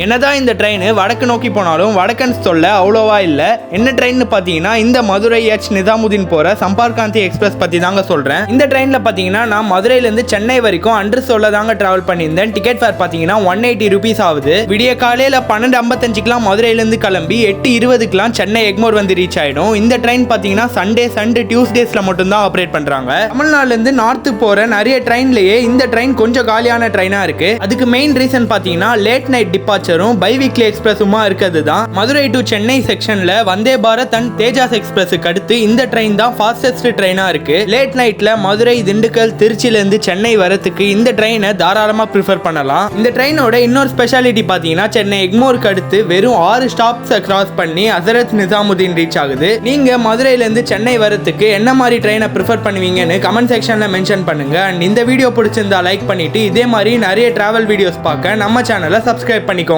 என்னதான் இந்த ட்ரெயின் வடக்கு நோக்கி போனாலும் வடக்கன்ஸ் சொல்ல அவ்வளோவா இல்லை. என்ன ட்ரெயின் பார்த்தீங்கன்னா இந்த மதுரை எச் நிசாமுதீன் போகிற சம்பர்காந்தி எக்ஸ்பிரஸ் பற்றி தாங்க சொல்கிறேன். இந்த ட்ரெயினில் பார்த்தீங்கன்னா நான் மதுரையிலேருந்து சென்னை வரைக்கும் அன்று சொல்ல தாங்க ட்ராவல் பண்ணியிருந்தேன். டிக்கெட் ஃபேர் பார்த்தீங்கன்னா 180 rupees ஆகுது. விடிய காலையில் 12:55 மதுரையிலேருந்து கிளம்பி 8:20 சென்னை எக்மோர் வந்து ரீச் ஆகிடும். இந்த ட்ரெயின் பார்த்தீங்கன்னா சண்டே டியூஸ்டேஸில் மட்டும்தான் ஆப்ரேட் பண்ணுறாங்க. தமிழ்நாடுலேருந்து நார்த்து போகிற நிறைய ட்ரெயின்லேயே இந்த ட்ரெயின் கொஞ்சம் காலியான ட்ரெயினாக இருக்குது. அதுக்கு மெயின் ரீசன் பார்த்தீங்கன்னா லேட் நைட் டிபார்ச்சர் பைவீக்லி எக்ஸ்பிரஸுமா இருக்கிறது தான். மதுரை டு சென்னை செக்ஷன்ல வந்தே பாரத் அண்ட் தேஜாஸ் எக்ஸ்பிரஸுக்கு அடுத்து இந்த ட்ரெயின் தான் ஃபாஸ்டஸ்ட் ட்ரெயினா இருக்கு. லேட் நைட்ல மதுரை, திண்டுக்கல், திருச்சியில இருந்து சென்னை வரதுக்கு இந்த ட்ரெயினை தாராளமா ப்ரிஃபர் பண்ணலாம். இந்த ட்ரெயினோட இன்னொரு ஸ்பெஷாலிட்டி பாத்தீங்கன்னா சென்னை எக்மோருக்கு அடுத்து வெறும் 6 ஸ்டாப்ஸை கிராஸ் பண்ணி ஹசரத் நிசாமுதீன் ரீச் ஆகுது. நீங்க மதுரையில இருந்து சென்னை வரதுக்கு என்ன மாதிரி ட்ரெயினை ப்ரிஃபர் பண்ணுவீங்கன்னு கமெண்ட் செக்ஷன்ல மென்ஷன் பண்ணுங்க. அண்ட் இந்த வீடியோ பிடிச்சிருந்தா லைக் பண்ணிட்டு இதே மாதிரி நிறைய டிராவல் வீடியோஸ் பார்க்க நம்ம சேனலை சப்ஸ்கிரைப் பண்ணிக்கோங்க.